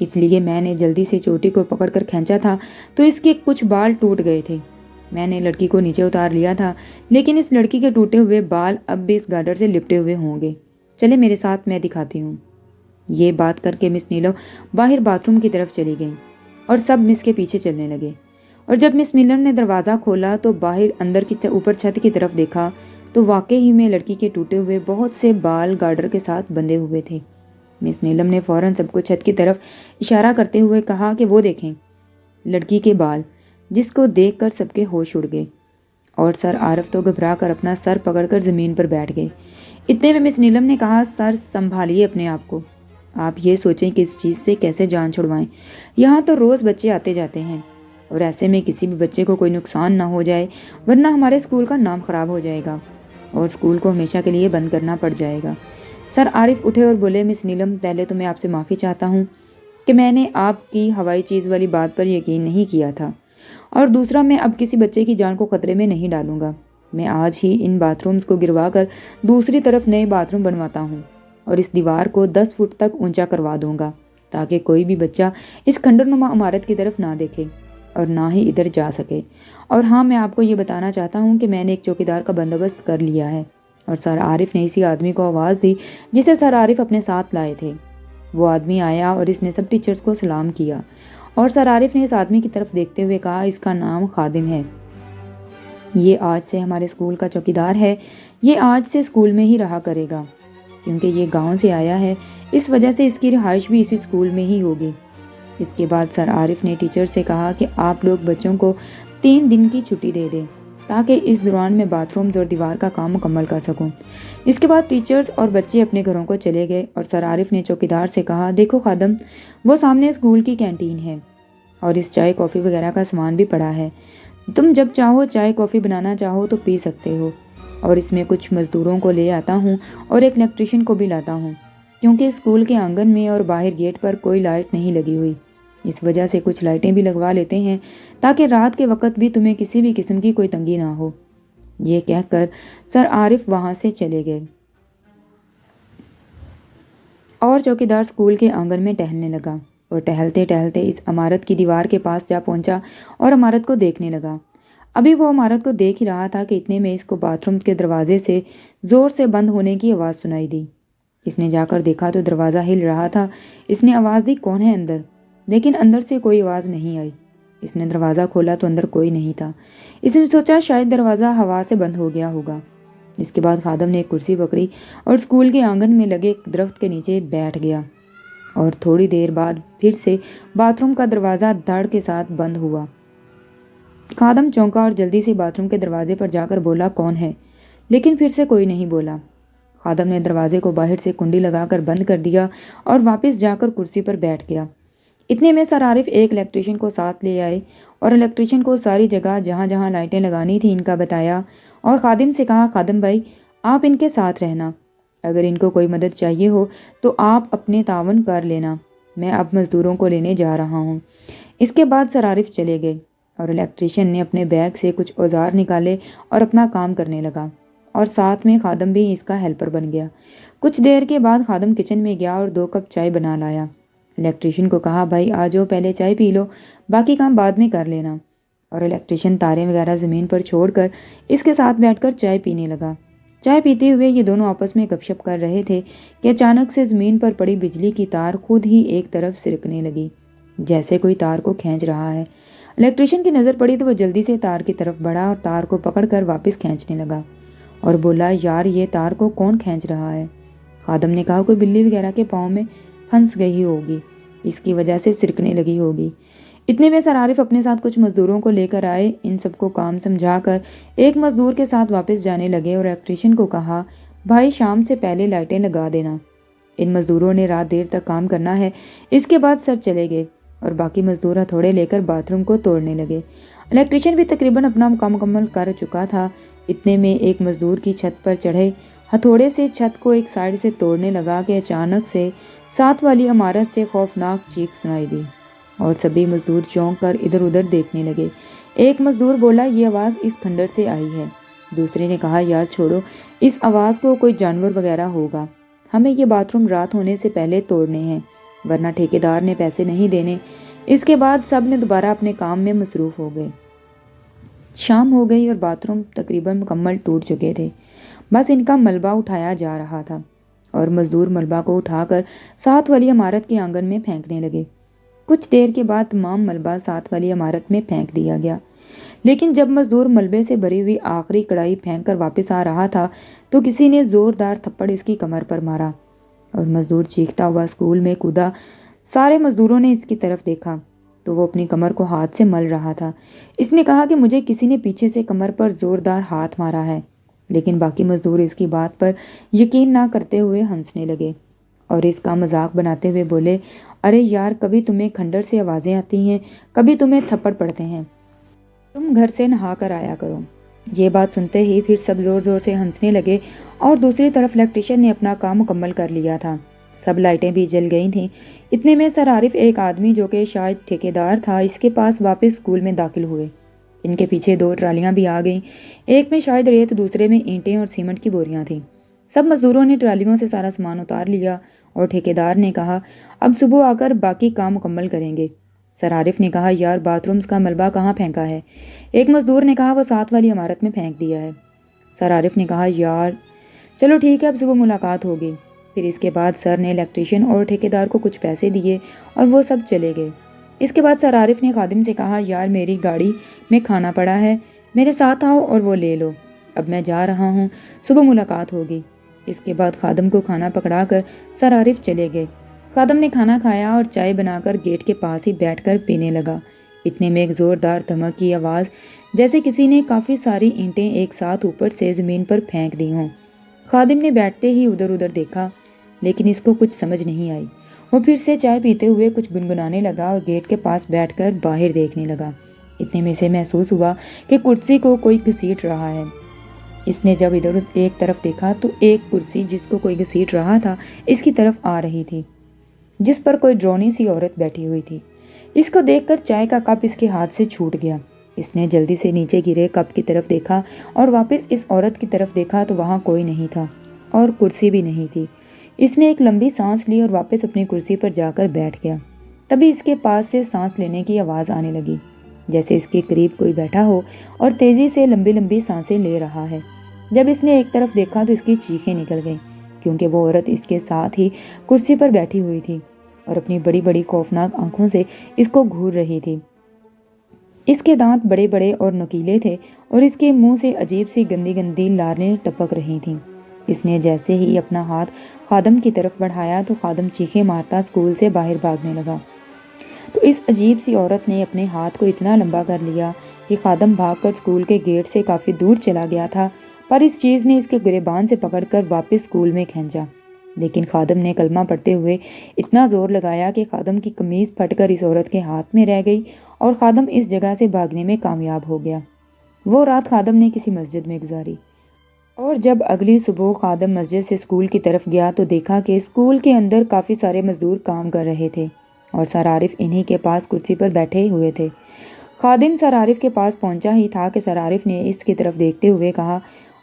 اس لیے میں نے جلدی سے چوٹی کو پکڑ کر کھینچا تھا تو اس کے کچھ بال ٹوٹ گئے تھے۔ میں نے لڑکی کو نیچے اتار لیا تھا، لیکن اس لڑکی کے ٹوٹے ہوئے بال اب بھی اس گارڈر سے لپٹے ہوئے ہوں گے۔ چلے میرے ساتھ، میں دکھاتی ہوں۔ یہ بات کر کے مس نیلم باہر باتھ روم کی طرف چلی گئیں اور سب مس کے پیچھے چلنے لگے۔ اور جب مس نیلم نے دروازہ کھولا تو باہر اندر کی اوپر چھت کی طرف دیکھا تو واقعی ہی میں لڑکی کے ٹوٹے ہوئے بہت سے بال گارڈر کے ساتھ بندھے ہوئے تھے۔ مس نیلم نے فوراً سب کو چھت کی طرف اشارہ کرتے ہوئے کہا کہ وہ دیکھیں لڑکی کے بال، جس کو دیکھ کر سب کے ہوش اڑ گئے اور سر عارف تو گھبرا کر اپنا سر پکڑ کر زمین پر بیٹھ گئے۔ اتنے میں مس نیلم نے کہا، سر سنبھالیے اپنے آپ کو، آپ یہ سوچیں کہ اس چیز سے کیسے جان چھڑوائیں۔ یہاں تو روز بچے آتے جاتے ہیں اور ایسے میں کسی بھی بچے کو کوئی نقصان نہ ہو جائے، ورنہ ہمارے اسکول کا نام خراب ہو جائے گا اور اسکول کو ہمیشہ کے لیے بند کرنا پڑ جائے گا۔ سر عارف اٹھے اور بولے، مس نیلم، پہلے تو میں آپ سے معافی چاہتا ہوں کہ میں نے آپ کی ہوائی چیز والی بات پر یقین نہیں کیا تھا، اور دوسرا میں اب کسی بچے کی جان کو خطرے میں نہیں ڈالوں گا۔ میں آج ہی ان باتھ رومز کو گروا کر دوسری طرف نئے باتھ روم بنواتا ہوں اور اس دیوار کو 10 فٹ تک اونچا کروا دوں گا تاکہ کوئی بھی بچہ اس کھنڈر نما عمارت کی طرف نہ دیکھے اور نہ ہی ادھر جا سکے۔ اور ہاں، میں آپ کو یہ بتانا چاہتا ہوں کہ میں نے ایک چوکیدار کا بندوبست کر لیا ہے۔ اور سر عارف نے اسی آدمی کو آواز دی جسے سر عارف اپنے ساتھ لائے تھے۔ وہ آدمی آیا اور اس نے سب ٹیچرز کو سلام کیا اور سر عارف نے اس آدمی کی طرف دیکھتے ہوئے کہا، اس کا نام خادم ہے، یہ آج سے ہمارے اسکول کا چوکیدار ہے، یہ آج سے اسکول میں ہی رہا کرے گا کیونکہ یہ گاؤں سے آیا ہے، اس وجہ سے اس کی رہائش بھی اسی اسکول میں ہی ہوگی۔ اس کے بعد سر عارف نے ٹیچر سے کہا کہ آپ لوگ بچوں کو 3 دن کی چھٹی دے دیں تاکہ اس دوران میں باتھ رومز اور دیوار کا کام مکمل کر سکوں۔ اس کے بعد ٹیچرز اور بچے اپنے گھروں کو چلے گئے اور سر عارف نے چوکیدار سے کہا، دیکھو خادم، وہ سامنے اسکول کی کینٹین ہے اور اس چائے کافی وغیرہ کا سامان بھی پڑا ہے، تم جب چاہو چائے کافی بنانا چاہو تو پی سکتے ہو، اور اس میں کچھ مزدوروں کو لے آتا ہوں اور ایک الیکٹریشین کو بھی لاتا ہوں کیونکہ اسکول کے آنگن میں اور باہر گیٹ پر کوئی لائٹ نہیں لگی ہوئی، اس وجہ سے کچھ لائٹیں بھی لگوا لیتے ہیں تاکہ رات کے وقت بھی تمہیں کسی بھی قسم کی کوئی تنگی نہ ہو۔ یہ کہہ کر سر عارف وہاں سے چلے گئے اور چوکیدار اسکول کے آنگن میں ٹہلنے لگا اور ٹہلتے ٹہلتے اس عمارت کی دیوار کے پاس جا پہنچا اور عمارت کو دیکھنے لگا۔ ابھی وہ عمارت کو دیکھ ہی رہا تھا کہ اتنے میں اس کو باتھ روم کے دروازے سے زور سے بند ہونے کی آواز سنائی دی۔ اس نے جا کر دیکھا تو دروازہ ہل رہا تھا۔ اس نے آواز دی، کون ہے اندر؟ لیکن اندر سے کوئی آواز نہیں آئی۔ اس نے دروازہ کھولا تو اندر کوئی نہیں تھا۔ اس نے سوچا شاید دروازہ ہوا سے بند ہو گیا ہوگا۔ اس کے بعد خادم نے ایک کرسی پکڑی اور اسکول کے آنگن میں لگے ایک درخت کے نیچے بیٹھ گیا اور تھوڑی دیر بعد پھر سے باتھ روم کا دروازہ دھڑ کے ساتھ بند ہوا۔ خادم چونکا اور جلدی سے باتھ روم کے دروازے پر جا کر بولا، کون ہے؟ لیکن پھر سے کوئی نہیں بولا۔ خادم نے دروازے کو باہر سے کنڈی لگا کر بند کر دیا اور واپس جا کر کرسی پر بیٹھ گیا۔ اتنے میں سر عارف ایک الیکٹریشین کو ساتھ لے آئے اور الیکٹریشین کو ساری جگہ جہاں جہاں لائٹیں لگانی تھی ان کا بتایا اور خادم سے کہا، خادم بھائی، آپ ان کے ساتھ رہنا، اگر ان کو کوئی مدد چاہیے ہو تو آپ اپنے تعاون کر لینا، میں اب مزدوروں کو لینے جا رہا ہوں۔ اس کے بعد سر عارف چلے گئے اور الیکٹریشین نے اپنے بیگ سے کچھ اوزار نکالے اور اپنا کام کرنے لگا اور ساتھ میں خادم بھی اس کا ہیلپر بن گیا۔ کچھ دیر کے بعد خادم کچن میں گیا اور 2 کپ چائے بنا لایا۔ الیکٹریشین کو کہا، بھائی آ جاؤ، پہلے چائے پی لو، باقی کام بعد میں کر لینا۔ اور الیکٹریشین تاریں وغیرہ زمین پر چھوڑ کر اس کے ساتھ بیٹھ کر چائے پینے لگا۔ چائے پیتے ہوئے یہ دونوں آپس میں گپ شپ کر رہے تھے کہ اچانک سے زمین پر پڑی بجلی کی تار خود ہی ایک طرف سرکنے لگی، جیسے کوئی تار کو کھینچ رہا ہے۔ الیکٹریشین کی نظر پڑی تو وہ جلدی سے تار کی طرف بڑھا اور تار کو پکڑ کر واپس کھینچنے لگا اور بولا، یار یہ تار کو کون کھینچ رہا ہے؟ خادم نے کہا، کوئی بلی وغیرہ کے پاؤں میں پھنس گئی ہوگی، اس کی وجہ سے سرکنے لگی ہوگی۔ اتنے میں سر عارف اپنے ساتھ کچھ مزدوروں کو لے کر آئے۔ ان سب کو کام سمجھا کر ایک مزدور کے ساتھ واپس جانے لگے اور الیکٹریشین کو کہا، بھائی شام سے پہلے لائٹیں لگا دینا، ان مزدوروں نے رات دیر تک کام کرنا ہے۔ اس کے بعد سر چلے گئے اور باقی مزدور ہتھوڑے لے کر باتھ روم کو توڑنے لگے۔ الیکٹریشین بھی تقریباً اپنا کام مکمل کر چکا تھا۔ اتنے میں ایک مزدور کی چھت پر چڑھے ہتھوڑے سے چھت کو ایک سائیڈ سے توڑنے لگا کہ اچانک سے ساتھ والی عمارت سے خوفناک چیخ سنائی دی اور سبھی مزدور چونک کر ادھر ادھر دیکھنے لگے۔ ایک مزدور بولا، یہ آواز اس کھنڈر سے آئی ہے۔ دوسرے نے کہا، یار چھوڑو، اس آواز کو کوئی جانور وغیرہ ہوگا، ہمیں یہ باتھ روم رات ہونے سے پہلے توڑنے ہیں ورنہ ٹھیکیدار نے پیسے نہیں دینے۔ اس کے بعد سب نے دوبارہ اپنے کام میں مصروف ہو گئے۔ شام ہو گئی اور باتھ روم تقریباً مکمل ٹوٹ چکے تھے، بس ان کا ملبہ اٹھایا جا رہا تھا اور مزدور ملبہ کو اٹھا کر ساتھ والی عمارت کے آنگن میں پھینکنے لگے۔ کچھ دیر کے بعد تمام ملبہ ساتھ والی عمارت میں پھینک دیا گیا، لیکن جب مزدور ملبے سے بھری ہوئی آخری کڑائی پھینک کر واپس آ رہا تھا تو کسی نے زوردار تھپڑ اس کی کمر پر مارا اور مزدور چیختا ہوا اسکول میں کودا۔ سارے مزدوروں نے اس کی طرف دیکھا تو وہ اپنی کمر کو ہاتھ سے مل رہا تھا۔ اس نے کہا کہ مجھے کسی نے پیچھے سے کمر پر زوردار ہاتھ مارا ہے، لیکن باقی مزدور اس کی بات پر یقین نہ کرتے ہوئے ہنسنے لگے اور اس کا مذاق بناتے ہوئے بولے، ارے یار، کبھی تمہیں کھنڈر سے آوازیں آتی ہیں، کبھی تمہیں تھپڑ پڑتے ہیں، تم گھر سے نہا کر آیا کرو۔ یہ بات سنتے ہی پھر سب زور زور سے ہنسنے لگے اور دوسری طرف الیکٹریشین نے اپنا کام مکمل کر لیا تھا۔ سب لائٹیں بھی جل گئی تھیں۔ اتنے میں سر عارف، ایک آدمی جو کہ شاید ٹھیکیدار تھا، اس کے پاس واپس اسکول میں داخل ہوئے۔ ان کے پیچھے 2 ٹرالیاں بھی آ گئیں، ایک میں شاید ریت، دوسرے میں اینٹیں اور سیمنٹ کی بوریاں تھیں۔ سب مزدوروں نے ٹرالیوں سے سارا سامان اتار لیا اور ٹھیکیدار نے کہا، اب صبح آ کر باقی کام مکمل کریں گے۔ سر عارف نے کہا، یار، باتھ رومز کا ملبہ کہاں پھینکا ہے؟ ایک مزدور نے کہا، وہ ساتھ والی عمارت میں پھینک دیا ہے۔ سر عارف نے کہا، یار چلو ٹھیک ہے، اب صبح ملاقات ہوگی۔ پھر اس کے بعد سر نے الیکٹریشین اور ٹھیکیدار کو کچھ پیسے دیے اور وہ سب چلے گئے۔ اس کے بعد سر عارف نے خادم سے کہا، یار، میری گاڑی میں کھانا پڑا ہے، میرے ساتھ آؤ اور وہ لے لو، اب میں جا رہا ہوں، صبح ملاقات ہوگی۔ اس کے بعد خادم کو کھانا پکڑا کر سر عارف چلے گئے۔ خادم نے کھانا کھایا اور چائے بنا کر گیٹ کے پاس ہی بیٹھ کر پینے لگا۔ اتنے میں ایک زوردار دھمک کی آواز، جیسے کسی نے کافی ساری اینٹیں ایک ساتھ اوپر سے زمین پر پھینک دی ہوں۔ خادم نے بیٹھتے ہی ادھر ادھر دیکھا، لیکن اس کو کچھ سمجھ نہیں آئی۔ وہ پھر سے چائے پیتے ہوئے کچھ گنگنانے لگا اور گیٹ کے پاس بیٹھ کر باہر دیکھنے لگا۔ اتنے میں سے محسوس ہوا کہ کرسی کو کوئی گھسیٹ رہا ہے۔ اس نے جب ادھر ایک طرف دیکھا تو ایک کرسی جس کو کوئی گھسیٹ رہا تھا اس کی طرف آ رہی تھی، جس پر کوئی ڈرونی سی عورت بیٹھی ہوئی تھی۔ اس کو دیکھ کر چائے کا کپ اس کے ہاتھ سے چھوٹ گیا۔ اس نے جلدی سے نیچے گرے کپ کی طرف دیکھا اور واپس اس عورت کی طرف دیکھا تو وہاں کوئی نہیں تھا اور کرسی بھی نہیں تھی۔ اس نے ایک لمبی سانس لی اور واپس اپنی کرسی پر جا کر بیٹھ گیا۔ تبھی اس کے پاس سے سانس لینے کی آواز آنے لگی، جیسے اس کے قریب کوئی بیٹھا ہو اور تیزی سے لمبی لمبی سانسیں لے رہا ہے۔ جب اس نے ایک طرف دیکھا تو اس کی چیخیں نکل گئیں، کیونکہ وہ عورت اس کے ساتھ ہی کرسی پر بیٹھی ہوئی تھی اور اپنی بڑی بڑی خوفناک آنکھوں سے اس کو گھور رہی تھی۔ اس کے دانت بڑے بڑے اور نوکیلے تھے اور اس کے منہ سے عجیب سی گندی گندی لاریں ٹپک رہی تھیں۔ اس نے جیسے ہی اپنا ہاتھ خادم کی طرف بڑھایا تو خادم چیخیں مارتا اسکول سے باہر بھاگنے لگا۔ تو اس عجیب سی عورت نے اپنے ہاتھ کو اتنا لمبا کر لیا کہ خادم بھاگ کر اسکول کے گیٹ سے کافی دور چلا گیا تھا، پر اس چیز نے اس کے گریبان سے پکڑ کر واپس اسکول میں کھینچا۔ لیکن خادم نے کلمہ پڑھتے ہوئے اتنا زور لگایا کہ خادم کی قمیض پھٹ کر اس عورت کے ہاتھ میں رہ گئی اور خادم اس جگہ سے بھاگنے میں کامیاب ہو گیا۔ وہ رات خادم نے کسی مسجد میں گزاری اور جب اگلی صبح خادم مسجد سے اسکول کی طرف گیا تو دیکھا کہ اسکول کے اندر کافی سارے مزدور کام کر رہے تھے اور سر عارف انہی کے پاس کرسی پر بیٹھے ہوئے تھے۔ خادم سر عارف کے پاس پہنچا ہی تھا کہ سر عارف نے اس کی طرف دیکھتے ہوئے کہا،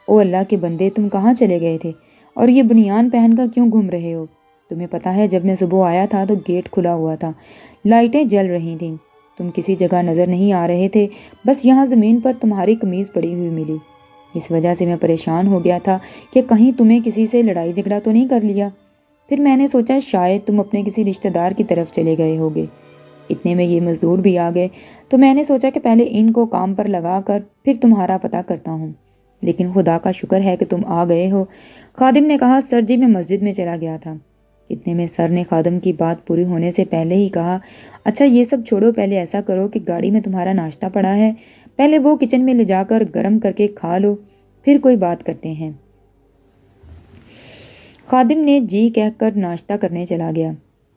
او اللہ کے بندے، تم کہاں چلے گئے تھے اور یہ بنیان پہن کر کیوں گھوم رہے ہو؟ تمہیں پتہ ہے جب میں صبح آیا تھا تو گیٹ کھلا ہوا تھا، لائٹیں جل رہی تھیں، تم کسی جگہ نظر نہیں آ رہے تھے، بس یہاں زمین پر تمہاری قمیض پڑی ہوئی ملی۔ اس وجہ سے میں پریشان ہو گیا تھا کہ کہیں تمہیں کسی سے لڑائی جھگڑا تو نہیں کر لیا۔ پھر میں نے سوچا شاید تم اپنے کسی رشتہ دار کی طرف چلے گئے ہوگے۔ اتنے میں یہ مزدور بھی آ گئے تو میں نے سوچا کہ پہلے ان کو کام پر لگا کر پھر تمہارا پتہ کرتا ہوں، لیکن خدا کا شکر ہے کہ تم آ گئے ہو۔ خادم نے کہا، سر جی میں مسجد میں چلا گیا تھا۔ اتنے میں سر نے خادم کی بات پوری ہونے سے پہلے ہی کہا، اچھا یہ سب چھوڑو، پہلے ایسا کرو کہ گاڑی میں تمہارا ناشتہ پڑا ہے، پہلے وہ کچن میں لے جا کر گرم کر کے کھا لو، پھر کوئی بات کرتے ہیں۔ خادم نے جی کہہ کر ناشتہ کرنے چلا گیا۔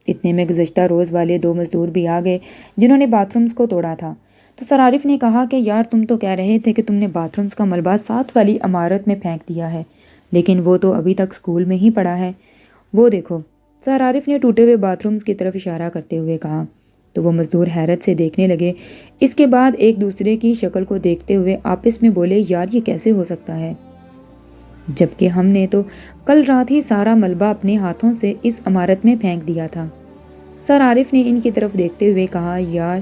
اتنے میں گزشتہ روز والے 2 مزدور بھی آ گئے جنہوں نے باتھ رومز کو توڑا تھا۔ تو سر عارف نے کہا کہ یار تم تو کہہ رہے تھے کہ تم نے باتھ رومز کا ملبہ ساتھ والی عمارت میں پھینک دیا ہے، لیکن وہ تو ابھی تک اسکول میں ہی پڑا ہے، وہ دیکھو۔ سر عارف نے ٹوٹے ہوئے باتھ رومز کی طرف اشارہ کرتے ہوئے کہا۔ تو وہ مزدور حیرت سے دیکھنے لگے۔ اس کے بعد ایک دوسرے کی شکل کو دیکھتے ہوئے آپس میں بولے، یار یہ کیسے ہو سکتا ہے، جبکہ ہم نے تو کل رات ہی سارا ملبہ اپنے ہاتھوں سے اس عمارت میں پھینک دیا تھا۔ سر عارف نے ان کی طرف دیکھتے ہوئے کہا، یار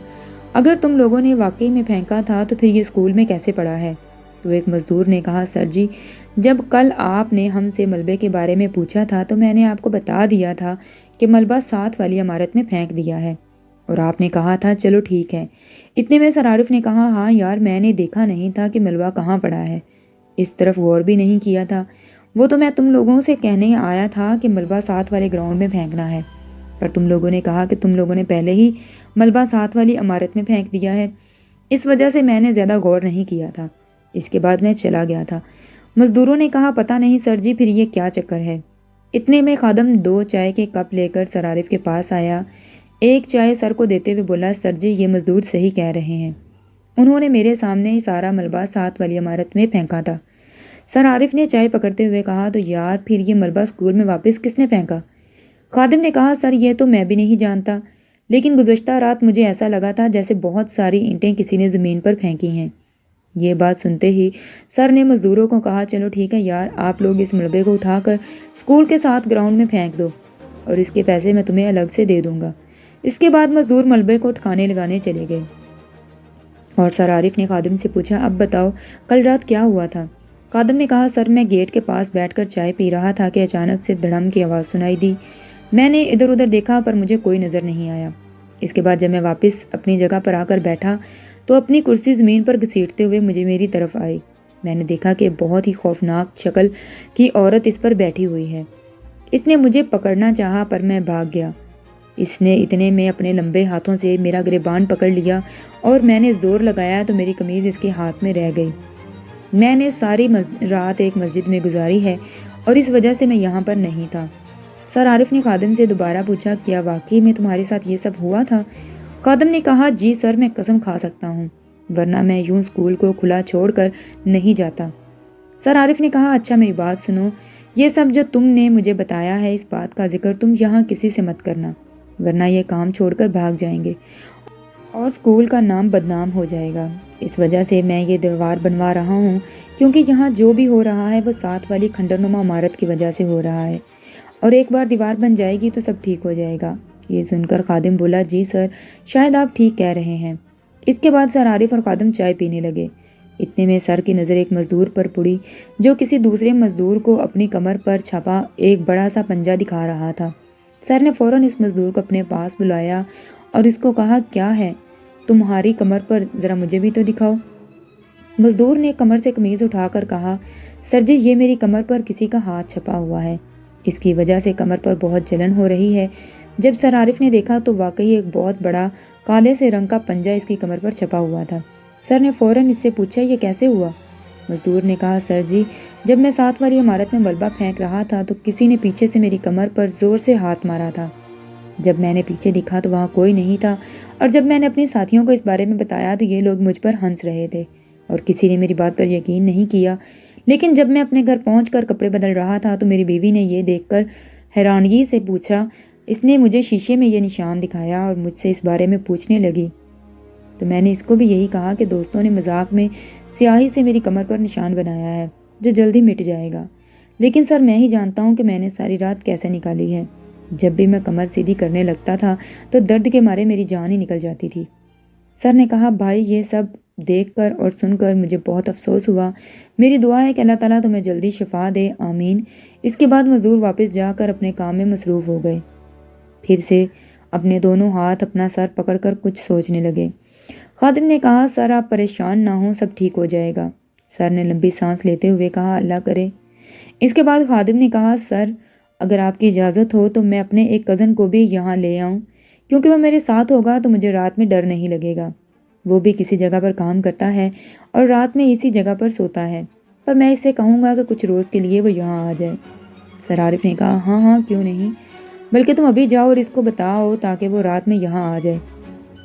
اگر تم لوگوں نے واقعی میں پھینکا تھا تو پھر یہ اسکول میں کیسے پڑا ہے؟ تو ایک مزدور نے کہا، سر جی جب کل آپ نے ہم سے ملبے کے بارے میں پوچھا تھا تو میں نے آپ کو بتا دیا تھا کہ ملبہ ساتھ والی عمارت میں پھینک دیا ہے، اور آپ نے کہا تھا چلو ٹھیک ہے۔ اتنے میں سر عارف نے کہا، ہاں یار میں نے دیکھا نہیں تھا کہ ملبہ کہاں پڑا ہے، اس طرف غور بھی نہیں کیا تھا، وہ تو میں تم لوگوں سے کہنے آیا تھا کہ ملبہ ساتھ والے گراؤنڈ میں پھینکنا ہے، پر تم لوگوں نے کہا کہ تم لوگوں نے پہلے ہی ملبہ ساتھ والی عمارت میں پھینک دیا ہے، اس وجہ سے میں نے زیادہ غور نہیں کیا تھا، اس کے بعد میں چلا گیا تھا۔ مزدوروں نے کہا، پتہ نہیں سر جی پھر یہ کیا چکر ہے؟ اتنے میں خادم 2 چائے کے کپ لے کر سر عارف کے پاس آیا، ایک چائے سر کو دیتے ہوئے بولا، سر جی یہ مزدور صحیح کہہ رہے ہیں، انہوں نے میرے سامنے ہی سارا ملبہ ساتھ والی عمارت میں پھینکا تھا۔ سر عارف نے چائے پکڑتے ہوئے کہا، تو یار پھر یہ ملبہ اسکول میں واپس کس نے پھینکا؟ خادم نے کہا، سر یہ تو میں بھی نہیں جانتا، لیکن گزشتہ رات مجھے ایسا لگا تھا جیسے بہت ساری اینٹیں کسی نے زمین پر پھینکی ہیں۔ یہ بات سنتے ہی سر نے مزدوروں کو کہا، چلو ٹھیک ہے یار، آپ لوگ اس ملبے کو اٹھا کر اسکول کے ساتھ گراؤنڈ میں پھینک دو اور اس کے پیسے میں تمہیں الگ سے دے دوں گا۔ اس کے بعد مزدور ملبے کو ٹھکانے لگانے چلے گئے اور سر عارف نے خادم سے پوچھا، اب بتاؤ کل رات کیا ہوا تھا؟ خادم نے کہا، سر میں گیٹ کے پاس بیٹھ کر چائے پی رہا تھا کہ اچانک سے دھڑم کی آواز سنائی دی، میں نے ادھر ادھر دیکھا پر مجھے کوئی نظر نہیں آیا۔ اس کے بعد جب میں واپس اپنی جگہ پر آ کر بیٹھا تو اپنی کرسی زمین پر گھسیٹتے ہوئے مجھے میری طرف آئی، میں نے دیکھا کہ بہت ہی خوفناک شکل کی عورت اس پر بیٹھی ہوئی ہے، اس نے مجھے پکڑنا چاہا پر میں بھاگ گیا، اس نے اتنے میں اپنے لمبے ہاتھوں سے میرا گریبان پکڑ لیا اور میں نے زور لگایا تو میری قمیض اس کے ہاتھ میں رہ گئی۔ میں نے ساری رات ایک مسجد میں گزاری ہے اور اس وجہ سے میں یہاں پر نہیں تھا۔ سر عارف نے خادم سے دوبارہ پوچھا، کیا واقعی میں تمہارے ساتھ یہ سب ہوا تھا؟ خادم نے کہا، جی سر میں قسم کھا سکتا ہوں، ورنہ میں یوں اسکول کو کھلا چھوڑ کر نہیں جاتا۔ سر عارف نے کہا، اچھا میری بات سنو، یہ سب جو تم نے مجھے بتایا ہے اس بات کا ذکر تم یہاں کسی سے مت کرنا، ورنہ یہ کام چھوڑ کر بھاگ جائیں گے اور اسکول کا نام بدنام ہو جائے گا۔ اس وجہ سے میں یہ دیوار بنوا رہا ہوں کیونکہ یہاں جو بھی ہو رہا ہے وہ ساتھ والی کھنڈر نما عمارت کی وجہ سے ہو رہا ہے، اور ایک بار دیوار بن جائے گی تو سب ٹھیک ہو جائے گا۔ یہ سن کر خادم بولا، جی سر شاید آپ ٹھیک کہہ رہے ہیں۔ اس کے بعد سر عارف اور خادم چائے پینے لگے۔ اتنے میں سر کی نظر ایک مزدور پر پڑی جو کسی دوسرے مزدور کو اپنی کمر پر چھپا ایک بڑا سا پنجہ دکھا رہا تھا۔ سر نے فوراً اس مزدور کو اپنے پاس بلایا اور اس کو کہا، کیا ہے تمہاری کمر پر، ذرا مجھے بھی تو دکھاؤ۔ مزدور نے کمر سے قمیض اٹھا کر کہا، سر جی یہ میری کمر پر کسی کا ہاتھ چھپا ہوا ہے، اس کی وجہ سے کمر پر بہت جلن ہو رہی ہے۔ جب سر عارف نے دیکھا تو واقعی ایک بہت بڑا کالے سے رنگ کا پنجہ اس کی کمر پر چھپا ہوا تھا۔ سر نے فوراً اس سے پوچھا، یہ کیسے ہوا؟ مزدور نے کہا، سر جی جب میں ساتھ والی عمارت میں ملبہ پھینک رہا تھا تو کسی نے پیچھے سے میری کمر پر زور سے ہاتھ مارا تھا، جب میں نے پیچھے دیکھا تو وہاں کوئی نہیں تھا، اور جب میں نے اپنے ساتھیوں کو اس بارے میں بتایا تو یہ لوگ مجھ پر ہنس رہے تھے اور کسی نے میری بات پر یقین نہیں کیا۔ لیکن جب میں اپنے گھر پہنچ کر کپڑے بدل رہا تھا تو میری بیوی نے یہ دیکھ کر حیرانگی سے پوچھا، اس نے مجھے شیشے میں یہ نشان دکھایا اور مجھ سے اس بارے میں پوچھنے لگی، تو میں نے اس کو بھی یہی کہا کہ دوستوں نے مذاق میں سیاہی سے میری کمر پر نشان بنایا ہے جو جلدی مٹ جائے گا، لیکن سر میں ہی جانتا ہوں کہ میں نے ساری رات کیسے نکالی ہے۔ جب بھی میں کمر سیدھی کرنے لگتا تھا تو درد کے مارے میری جان ہی نکل جاتی تھی۔ سر نے کہا، بھائی یہ سب دیکھ کر اور سن کر مجھے بہت افسوس ہوا، میری دعا ہے کہ اللہ تعالیٰ تمہیں جلدی شفا دے، آمین۔ اس کے بعد مزدور واپس جا کر اپنے کام میں مصروف ہو گئے، پھر سے اپنے دونوں ہاتھ اپنا سر پکڑ کر کچھ سوچنے لگے۔ خادم نے کہا، سر آپ پریشان نہ ہوں، سب ٹھیک ہو جائے گا۔ سر نے لمبی سانس لیتے ہوئے کہا، اللہ کرے۔ اس کے بعد خادم نے کہا، سر اگر آپ کی اجازت ہو تو میں اپنے ایک کزن کو بھی یہاں لے آؤں، کیونکہ وہ میرے ساتھ ہوگا تو مجھے رات میں ڈر نہیں لگے گا، وہ بھی کسی جگہ پر کام کرتا ہے اور رات میں اسی جگہ پر سوتا ہے، پر میں اس سے کہوں گا کہ کچھ روز کے لیے وہ یہاں آ جائے۔ سر عارف نے کہا، ہاں ہاں کیوں نہیں، بلکہ تم ابھی جاؤ اور اس کو بتاؤ تاکہ وہ رات میں یہاں آ جائے،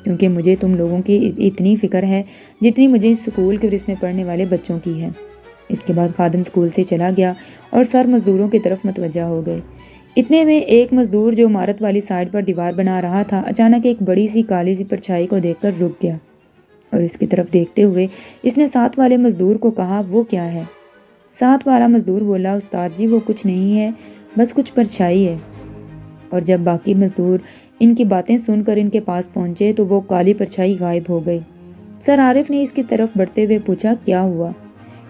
کیونکہ مجھے تم لوگوں کی اتنی فکر ہے جتنی مجھے اس اسکول کے اور اس میں پڑھنے والے بچوں کی ہے۔ اس کے بعد خادم اسکول سے چلا گیا اور سر مزدوروں کی طرف متوجہ ہو گئے۔ اتنے میں ایک مزدور جو عمارت والی سائڈ پر دیوار بنا رہا تھا اچانک ایک بڑی سی کالی سی پرچھائی کو دیکھ کر رک گیا اور اس کی طرف دیکھتے ہوئے اس نے ساتھ والے مزدور کو کہا، وہ کیا ہے؟ ساتھ والا مزدور بولا، استاد جی وہ کچھ نہیں ہے، بس کچھ پرچھائی ہے، اور جب باقی مزدور ان کی باتیں سن کر ان کے پاس پہنچے تو وہ کالی پرچھائی غائب ہو گئی۔ سر عارف نے اس کی طرف بڑھتے ہوئے پوچھا، کیا ہوا؟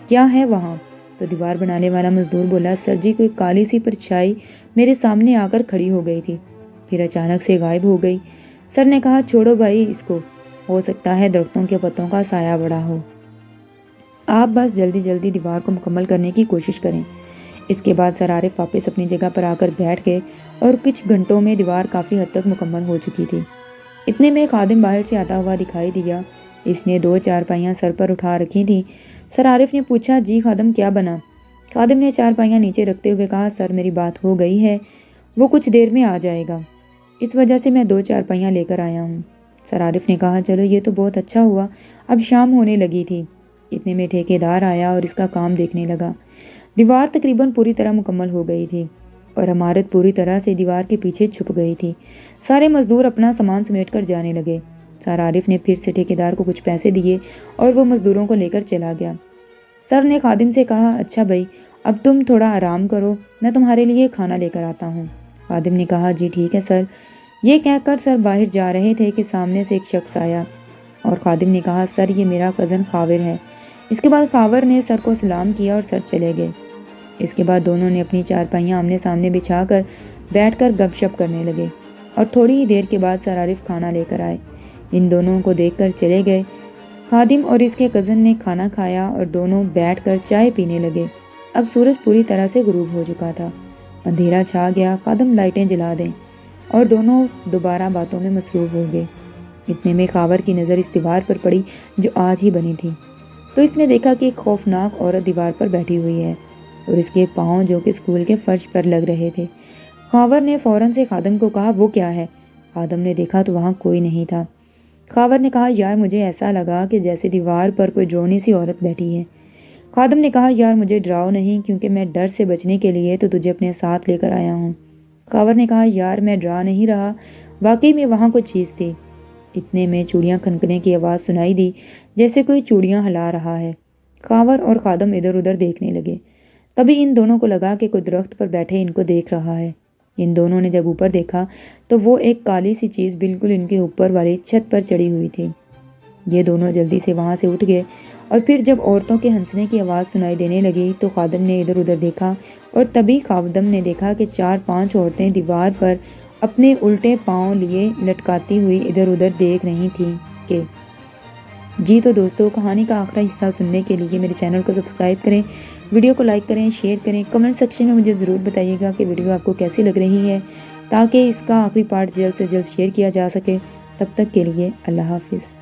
کیا ہے وہاں؟ تو دیوار بنانے والا مزدور بولا، سر جی کوئی کالی سی پرچھائی میرے سامنے آ کر کھڑی ہو گئی تھی، پھر اچانک سے غائب ہو گئی۔ سر نے کہا، چھوڑو بھائی اس کو، ہو سکتا ہے درختوں کے پتوں کا سایہ بڑا ہو، آپ بس جلدی جلدی دیوار کو مکمل کرنے کی کوشش کریں۔ اس کے بعد سر عارف واپس اپنی جگہ پر آ کر بیٹھ گئے اور کچھ گھنٹوں میں دیوار کافی حد تک مکمل ہو چکی تھی۔ اتنے میں خادم باہر سے آتا ہوا دکھائی دیا۔ اس نے 2 چارپائیاں سر پر اٹھا رکھی تھیں۔ سر عارف نے پوچھا، جی خادم کیا بنا؟ خادم نے چارپائیاں نیچے رکھتے ہوئے کہا، سر میری بات ہو گئی ہے، وہ کچھ دیر میں آ جائے گا، اس وجہ سے میں 2 چارپائیاں لے کر آیا ہوں۔ سر عارف نے کہا، چلو یہ تو بہت اچھا ہوا۔ اب شام ہونے لگی تھی۔ اتنے میں ٹھیکیدار آیا اور اس کا کام دیکھنے لگا۔ دیوار تقریباً پوری طرح مکمل ہو گئی تھی اور عمارت پوری طرح سے دیوار کے پیچھے چھپ گئی تھی۔ سارے مزدور اپنا سامان سمیٹ کر جانے لگے۔ سر عارف نے پھر سے ٹھیکیدار کو کچھ پیسے دیے اور وہ مزدوروں کو لے کر چلا گیا۔ سر نے خادم سے کہا، اچھا بھائی اب تم تھوڑا آرام کرو، میں تمہارے لیے کھانا لے کر آتا ہوں۔ خادم نے کہا، جی ٹھیک ہے سر۔ یہ کہہ کر سر باہر جا رہے تھے کہ سامنے سے ایک شخص آیا اور خادم نے کہا، سر یہ میرا کزن خاور ہے۔ اس کے بعد خاور نے سر کو سلام کیا اور سر چلے گئے۔ اس کے بعد دونوں نے اپنی چارپائیاں آمنے سامنے بچھا کر بیٹھ کر گپ شپ کرنے لگے اور تھوڑی ہی دیر کے بعد سر عارف کھانا لے کر آئے۔ ان دونوں کو دیکھ کر چلے گئے۔ خادم اور اس کے کزن نے کھانا کھایا اور دونوں بیٹھ کر چائے پینے لگے۔ اب سورج پوری طرح سے غروب ہو چکا تھا، اندھیرا چھا گیا۔ خادم لائٹیں جلا دیں اور دونوں دوبارہ باتوں میں مصروف ہو گئے۔ اتنے میں خاور کی نظر اس دیوار پر پڑی جو آج ہی بنی تھی، تو اس نے دیکھا کہ ایک خوفناک عورت دیوار پر بیٹھی ہوئی ہے اور اس کے پاؤں جو کہ اسکول کے فرش پر لگ رہے تھے۔ خاور نے فوراً سے خادم کو کہا، وہ کیا ہے؟ خادم نے دیکھا تو وہاں کوئی نہیں تھا۔ خاور نے کہا، یار مجھے ایسا لگا کہ جیسے دیوار پر کوئی ڈرونی سی عورت بیٹھی ہے۔ خادم نے کہا، یار مجھے ڈراؤ نہیں، کیونکہ میں ڈر سے بچنے کے لیے تو تجھے اپنے ساتھ لے کر آیا ہوں۔ خاور نے کہا، یار میں ڈرا نہیں رہا، واقعی میں وہاں کوئی چیز تھی۔ اتنے میں چوڑیاں کھنکنے کی آواز سنائی دی، جیسے کوئی چوڑیاں ہلا رہا ہے۔ خاور اور خادم ادھر ادھر دیکھنے لگے۔ تبھی ان دونوں کو لگا کہ کوئی درخت پر بیٹھے ان کو دیکھ رہا ہے۔ ان دونوں نے جب اوپر دیکھا تو وہ ایک کالی سی چیز بالکل ان کے اوپر والی چھت پر چڑھی ہوئی تھی۔ یہ دونوں جلدی سے وہاں سے اٹھ گئے اور پھر جب عورتوں کے ہنسنے کی آواز سنائی دینے لگی تو خادم نے ادھر ادھر دیکھا اور تبھی خادم نے دیکھا کہ 4-5 عورتیں دیوار پر اپنے الٹے پاؤں لیے لٹکاتی ہوئی ادھر ادھر دیکھ رہی تھیں کہ جی تو دوستو، کہانی کا آخری حصہ سننے کے لیے میرے چینل کو سبسکرائب کریں، ویڈیو کو لائک کریں، شیئر کریں، کمنٹ سیکشن میں مجھے ضرور بتائیے گا کہ ویڈیو آپ کو کیسی لگ رہی ہے تاکہ اس کا آخری پارٹ جلد سے جلد شیئر کیا جا سکے۔ تب تک کے لیے اللہ حافظ۔